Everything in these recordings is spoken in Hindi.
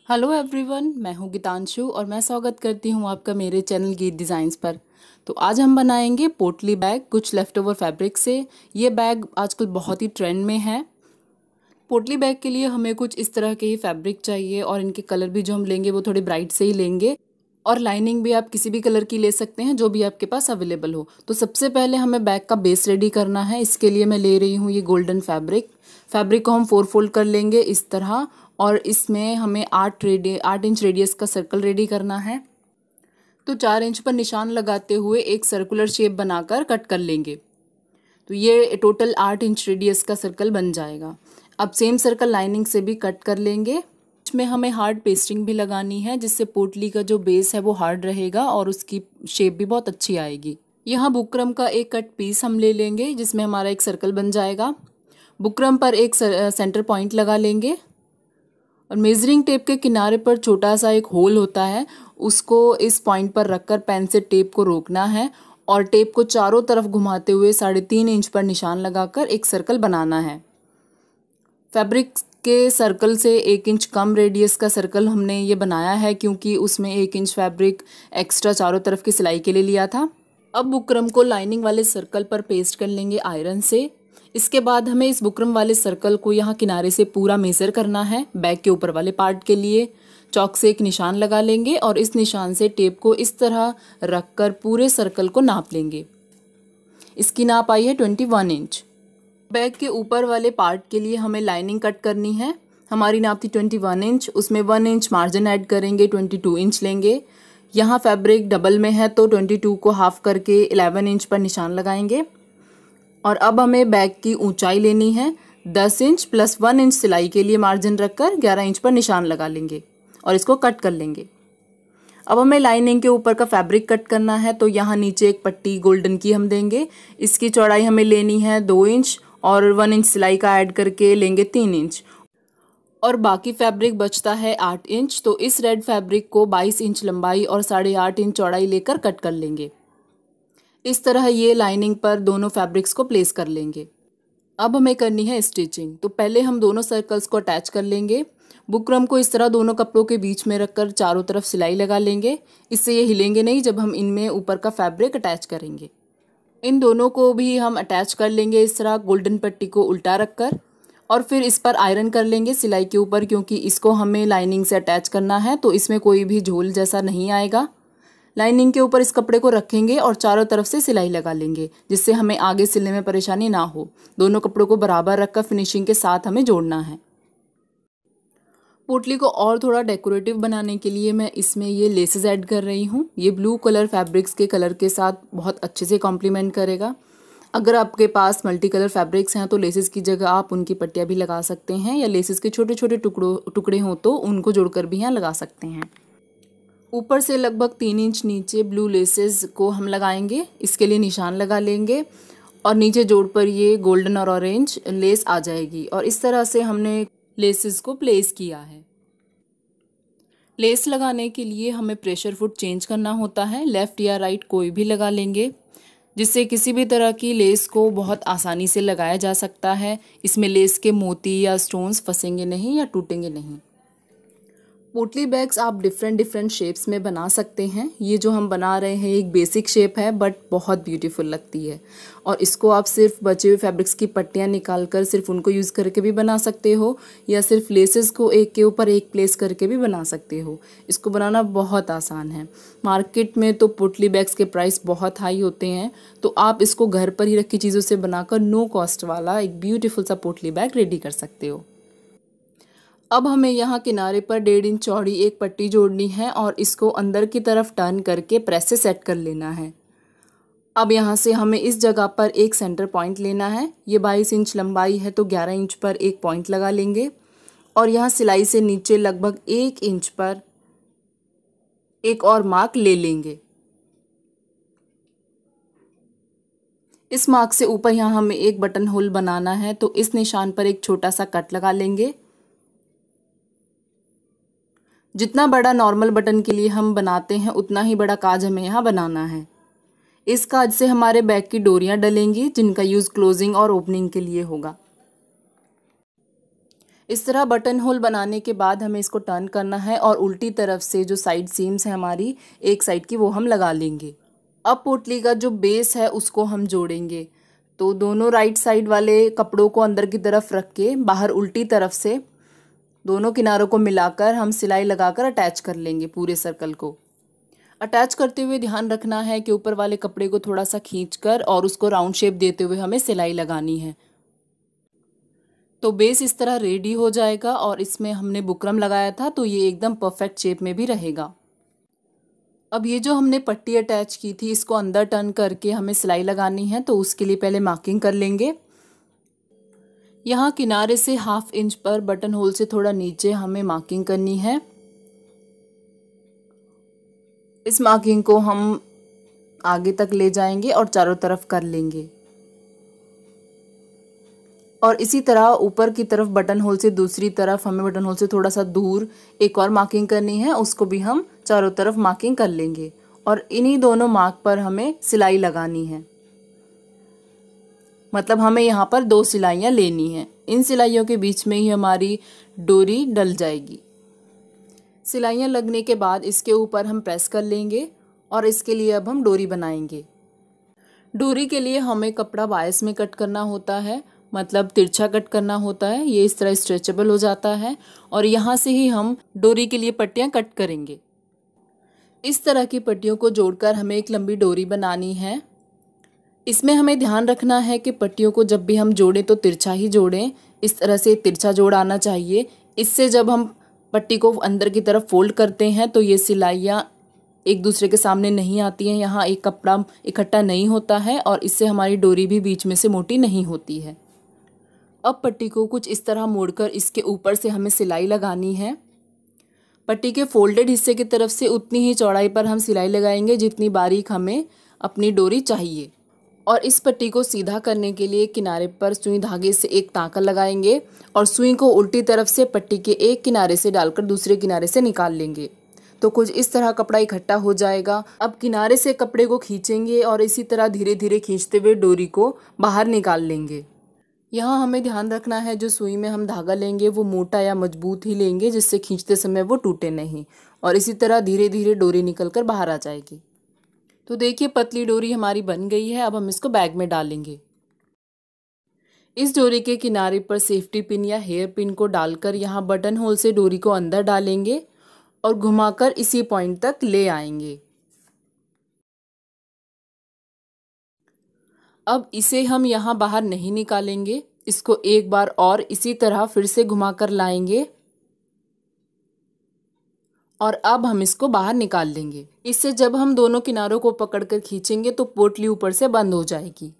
हेलो एवरीवन, मैं हूं गीतांशु और मैं स्वागत करती हूं आपका मेरे चैनल गीत डिज़ाइंस पर। तो आज हम बनाएंगे पोटली बैग कुछ लेफ़्ट ओवर फैब्रिक से। ये बैग आजकल बहुत ही ट्रेंड में है। पोटली बैग के लिए हमें कुछ इस तरह के ही फैब्रिक चाहिए और इनके कलर भी जो हम लेंगे वो थोड़े ब्राइट से ही लेंगे। और लाइनिंग भी आप किसी भी कलर की ले सकते हैं जो भी आपके पास अवेलेबल हो। तो सबसे पहले हमें बैग का बेस रेडी करना है। इसके लिए मैं ले रही हूँ ये गोल्डन फैब्रिक को हम 4 फोल्ड कर लेंगे इस तरह। और इसमें हमें 8 इंच रेडियस का सर्कल रेडी करना है। तो 4 इंच पर निशान लगाते हुए एक सर्कुलर शेप बनाकर कट कर लेंगे। तो ये टोटल 8 इंच रेडियस का सर्कल बन जाएगा। अब सेम सर्कल लाइनिंग से भी कट कर लेंगे। इसमें हमें हार्ड पेस्टिंग भी लगानी है जिससे पोटली का जो बेस है वो हार्ड रहेगा और उसकी शेप भी बहुत अच्छी आएगी। यहाँ बुकरम का एक कट पीस हम ले लेंगे जिसमें हमारा एक सर्कल बन जाएगा। बुकरम पर एक सेंटर पॉइंट लगा लेंगे और मेजरिंग टेप के किनारे पर छोटा सा एक होल होता है, उसको इस पॉइंट पर रखकर पेन से टेप को रोकना है और टेप को चारों तरफ घुमाते हुए 3.5 इंच पर निशान लगाकर एक सर्कल बनाना है। फैब्रिक के सर्कल से 1 इंच कम रेडियस का सर्कल हमने ये बनाया है क्योंकि उसमें 1 इंच फैब्रिक एक्स्ट्रा चारों तरफ की सिलाई के लिए लिया था। अब बुकरम को लाइनिंग वाले सर्कल पर पेस्ट कर लेंगे आयरन से। इसके बाद हमें इस बुकरम वाले सर्कल को यहाँ किनारे से पूरा मेज़र करना है। बैक के ऊपर वाले पार्ट के लिए चॉक से एक निशान लगा लेंगे और इस निशान से टेप को इस तरह रखकर पूरे सर्कल को नाप लेंगे। इसकी नाप आई है 21 इंच। बैक के ऊपर वाले पार्ट के लिए हमें लाइनिंग कट करनी है। हमारी नाप थी 21 इंच, उसमें 1 इंच मार्जिन ऐड करेंगे, 22 इंच लेंगे। यहाँ फैब्रिक डबल में है तो 22 को हाफ करके 11 इंच पर निशान लगाएंगे। और अब हमें बैक की ऊंचाई लेनी है 10 इंच प्लस 1 इंच सिलाई के लिए मार्जिन रखकर 11 इंच पर निशान लगा लेंगे और इसको कट कर लेंगे। अब हमें लाइनिंग के ऊपर का फैब्रिक कट करना है तो यहाँ नीचे एक पट्टी गोल्डन की हम देंगे। इसकी चौड़ाई हमें लेनी है 2 इंच और 1 इंच सिलाई का ऐड करके लेंगे 3 इंच और बाकी फैब्रिक बचता है 8 इंच। तो इस रेड फैब्रिक को 22 इंच लंबाई और 8.5 इंच चौड़ाई लेकर कट कर लेंगे। इस तरह ये लाइनिंग पर दोनों फैब्रिक्स को प्लेस कर लेंगे। अब हमें करनी है स्टिचिंग। तो पहले हम दोनों सर्कल्स को अटैच कर लेंगे। बुकरम को इस तरह दोनों कपड़ों के बीच में रखकर चारों तरफ सिलाई लगा लेंगे। इससे ये हिलेंगे नहीं जब हम इनमें ऊपर का फैब्रिक अटैच करेंगे। इन दोनों को भी हम अटैच कर लेंगे इस तरह गोल्डन पट्टी को उल्टा रखकर और फिर इस पर आयरन कर लेंगे सिलाई के ऊपर, क्योंकि इसको हमें लाइनिंग से अटैच करना है तो इसमें कोई भी झोल जैसा नहीं आएगा। लाइनिंग के ऊपर इस कपड़े को रखेंगे और चारों तरफ से सिलाई लगा लेंगे जिससे हमें आगे सिलने में परेशानी ना हो। दोनों कपड़ों को बराबर रखकर फिनिशिंग के साथ हमें जोड़ना है। पोटली को और थोड़ा डेकोरेटिव बनाने के लिए मैं इसमें ये लेसेस ऐड कर रही हूँ। ये ब्लू कलर फैब्रिक्स के कलर के साथ बहुत अच्छे से कॉम्प्लीमेंट करेगा। अगर आपके पास मल्टी कलर फैब्रिक्स हैं तो लेसेस की जगह आप उनकी पट्टियाँ भी लगा सकते हैं या लेसेस के छोटे छोटे टुकड़े हों तो उनको जोड़कर भी यहाँ लगा सकते हैं। ऊपर से लगभग 3 इंच नीचे ब्लू लेसेस को हम लगाएंगे। इसके लिए निशान लगा लेंगे और नीचे जोड़ पर ये गोल्डन और ऑरेंज लेस आ जाएगी और इस तरह से हमने लेसेस को प्लेस किया है। लेस लगाने के लिए हमें प्रेशर फुट चेंज करना होता है। लेफ़्ट या राइट कोई भी लगा लेंगे जिससे किसी भी तरह की लेस को बहुत आसानी से लगाया जा सकता है। इसमें लेस के मोती या स्टोन्स फंसेंगे नहीं या टूटेंगे नहीं। पोटली बैग्स आप डिफरेंट शेप्स में बना सकते हैं। ये जो हम बना रहे हैं एक बेसिक शेप है बट बहुत ब्यूटीफुल लगती है और इसको आप सिर्फ बचे हुए फैब्रिक्स की पट्टियाँ निकाल कर सिर्फ उनको यूज़ करके भी बना सकते हो या सिर्फ लेसेस को एक के ऊपर एक प्लेस करके भी बना सकते हो। इसको बनाना बहुत आसान है। मार्केट में तो पोटली बैग्स के प्राइस बहुत हाई होते हैं, तो आप इसको घर पर ही रखी चीज़ों से बनाकर नो कॉस्ट वाला एक ब्यूटीफुल सा पोटली बैग रेडी कर सकते हो। अब हमें यहाँ किनारे पर 1.5 इंच चौड़ी एक पट्टी जोड़नी है और इसको अंदर की तरफ टर्न करके प्रेस से सेट कर लेना है। अब यहाँ से हमें इस जगह पर एक सेंटर पॉइंट लेना है। ये 22 इंच लंबाई है तो 11 इंच पर एक पॉइंट लगा लेंगे और यहाँ सिलाई से नीचे लगभग 1 इंच पर एक और मार्क ले लेंगे। इस मार्क से ऊपर यहाँ हमें एक बटन होल बनाना है तो इस निशान पर एक छोटा सा कट लगा लेंगे। जितना बड़ा नॉर्मल बटन के लिए हम बनाते हैं उतना ही बड़ा काज हमें यहाँ बनाना है। इस काज से हमारे बैग की डोरियाँ डलेंगी जिनका यूज़ क्लोजिंग और ओपनिंग के लिए होगा। इस तरह बटन होल बनाने के बाद हमें इसको टर्न करना है और उल्टी तरफ से जो साइड सीम्स है हमारी एक साइड की वो हम लगा लेंगे। अब पोटली का जो बेस है उसको हम जोड़ेंगे। तो दोनों राइट साइड वाले कपड़ों को अंदर की तरफ रख के बाहर उल्टी तरफ से दोनों किनारों को मिलाकर हम सिलाई लगाकर अटैच कर लेंगे। पूरे सर्कल को अटैच करते हुए ध्यान रखना है कि ऊपर वाले कपड़े को थोड़ा सा खींचकर और उसको राउंड शेप देते हुए हमें सिलाई लगानी है। तो बेस इस तरह रेडी हो जाएगा और इसमें हमने बुकरम लगाया था तो ये एकदम परफेक्ट शेप में भी रहेगा। अब ये जो हमने पट्टी अटैच की थी इसको अंदर टर्न करके हमें सिलाई लगानी है। तो उसके लिए पहले मार्किंग कर लेंगे। यहाँ किनारे से 1/2 इंच पर बटन होल से थोड़ा नीचे हमें मार्किंग करनी है। इस मार्किंग को हम आगे तक ले जाएंगे और चारों तरफ कर लेंगे और इसी तरह ऊपर की तरफ बटन होल से दूसरी तरफ हमें बटन होल से थोड़ा सा दूर एक और मार्किंग करनी है, उसको भी हम चारों तरफ मार्किंग कर लेंगे और इन्हीं दोनों मार्क पर हमें सिलाई लगानी है। मतलब हमें यहाँ पर 2 सिलाइयाँ लेनी हैं। इन सिलाइयों के बीच में ही हमारी डोरी डल जाएगी। सिलाइयाँ लगने के बाद इसके ऊपर हम प्रेस कर लेंगे और इसके लिए अब हम डोरी बनाएंगे। डोरी के लिए हमें कपड़ा बायस में कट करना होता है, मतलब तिरछा कट करना होता है। ये इस तरह स्ट्रेचेबल हो जाता है और यहाँ से ही हम डोरी के लिए पट्टियाँ कट करेंगे। इस तरह की पट्टियों को जोड़कर हमें एक लंबी डोरी बनानी है। इसमें हमें ध्यान रखना है कि पट्टियों को जब भी हम जोड़ें तो तिरछा ही जोड़ें। इस तरह से तिरछा जोड़ आना चाहिए। इससे जब हम पट्टी को अंदर की तरफ फोल्ड करते हैं तो ये सिलाइयाँ एक दूसरे के सामने नहीं आती हैं। यहाँ एक कपड़ा इकट्ठा नहीं होता है और इससे हमारी डोरी भी बीच में से मोटी नहीं होती है। अब पट्टी को कुछ इस तरह मोड़कर इसके ऊपर से हमें सिलाई लगानी है। पट्टी के फोल्डेड हिस्से की तरफ से उतनी ही चौड़ाई पर हम सिलाई लगाएंगे जितनी बारीक हमें अपनी डोरी चाहिए। और इस पट्टी को सीधा करने के लिए किनारे पर सुई धागे से एक टाँका लगाएंगे और सुई को उल्टी तरफ से पट्टी के एक किनारे से डालकर दूसरे किनारे से निकाल लेंगे। तो कुछ इस तरह कपड़ा इकट्ठा हो जाएगा। अब किनारे से कपड़े को खींचेंगे और इसी तरह धीरे धीरे खींचते हुए डोरी को बाहर निकाल लेंगे। यहाँ हमें ध्यान रखना है जो सुई में हम धागा लेंगे वो मोटा या मजबूत ही लेंगे जिससे खींचते समय वो टूटे नहीं और इसी तरह धीरे धीरे डोरी निकलकर बाहर आ जाएगी। तो देखिए पतली डोरी हमारी बन गई है। अब हम इसको बैग में डालेंगे। इस डोरी के किनारे पर सेफ्टी पिन या हेयर पिन को डालकर यहाँ बटन होल से डोरी को अंदर डालेंगे और घुमाकर इसी पॉइंट तक ले आएंगे। अब इसे हम यहाँ बाहर नहीं निकालेंगे, इसको एक बार और इसी तरह फिर से घुमाकर लाएंगे और अब हम इसको बाहर निकाल लेंगे। इससे जब हम दोनों किनारों को पकड़कर खींचेंगे तो पोटली ऊपर से बंद हो जाएगी।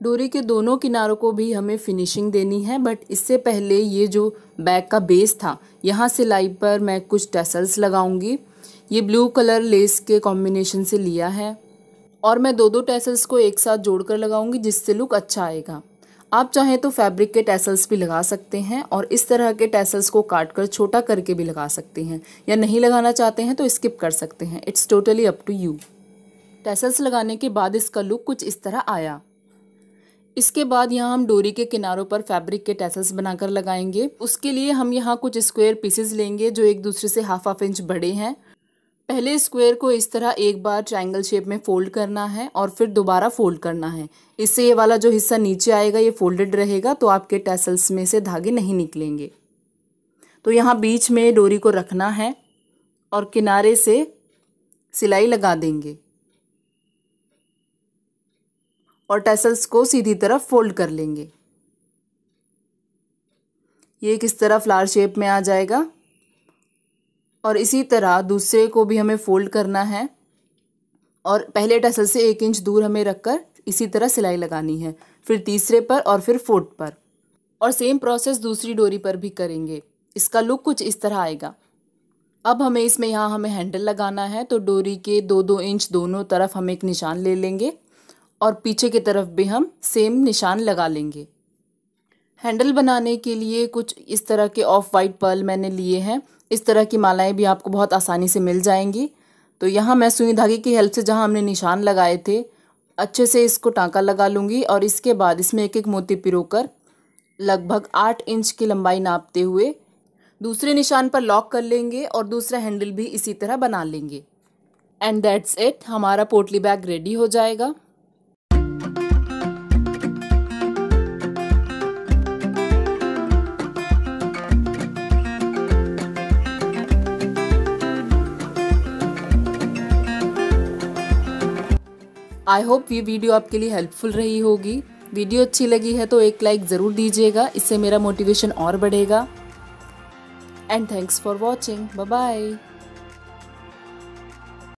डोरी के दोनों किनारों को भी हमें फिनिशिंग देनी है, बट इससे पहले ये जो बैग का बेस था यहाँ सिलाई पर मैं कुछ टैसल्स लगाऊंगी। ये ब्लू कलर लेस के कॉम्बिनेशन से लिया है और मैं दो टैसल्स को एक साथ जोड़कर लगाऊंगी जिससे लुक अच्छा आएगा। आप चाहें तो फैब्रिक के टैसल्स भी लगा सकते हैं और इस तरह के टैसल्स को काटकर छोटा करके भी लगा सकते हैं, या नहीं लगाना चाहते हैं तो स्किप कर सकते हैं। It's totally up to you. Tassels लगाने के बाद इसका लुक कुछ इस तरह आया। इसके बाद यहाँ हम डोरी के किनारों पर फैब्रिक के टैसल्स बनाकर लगाएंगे। उसके लिए हम यहाँ कुछ स्क्वायर पीसेस लेंगे जो एक दूसरे से हाफ इंच बड़े हैं। पहले स्क्वायर को इस तरह एक बार ट्रायंगल शेप में फोल्ड करना है और फिर दोबारा फोल्ड करना है। इससे ये वाला जो हिस्सा नीचे आएगा ये फोल्डेड रहेगा तो आपके टैसल्स में से धागे नहीं निकलेंगे। तो यहाँ बीच में डोरी को रखना है और किनारे से सिलाई लगा देंगे और टैसल्स को सीधी तरफ फोल्ड कर लेंगे। ये किस तरह फ्लावर शेप में आ जाएगा और इसी तरह दूसरे को भी हमें फोल्ड करना है और पहले टैसल से 1 इंच दूर हमें रखकर इसी तरह सिलाई लगानी है, फिर तीसरे पर और फिर फोर्थ पर, और सेम प्रोसेस दूसरी डोरी पर भी करेंगे। इसका लुक कुछ इस तरह आएगा। अब हमें इसमें यहाँ हमें हैंडल लगाना है तो डोरी के 2-2 इंच दोनों तरफ हम एक निशान ले लेंगे और पीछे की तरफ भी हम सेम निशान लगा लेंगे। हैंडल बनाने के लिए कुछ इस तरह के ऑफ वाइट पर्ल मैंने लिए हैं। इस तरह की मालाएं भी आपको बहुत आसानी से मिल जाएंगी। तो यहाँ मैं सुई धागे की हेल्प से जहाँ हमने निशान लगाए थे अच्छे से इसको टाँका लगा लूँगी और इसके बाद इसमें एक एक मोती पिरोकर लगभग 8 इंच की लंबाई नापते हुए दूसरे निशान पर लॉक कर लेंगे और दूसरा हैंडल भी इसी तरह बना लेंगे। एंड दैट्स इट, हमारा पोटली बैग रेडी हो जाएगा। आई होप ये वीडियो आपके लिए हेल्पफुल रही होगी। वीडियो अच्छी लगी है तो एक लाइक ज़रूर दीजिएगा, इससे मेरा मोटिवेशन और बढ़ेगा। And thanks for watching. Bye bye.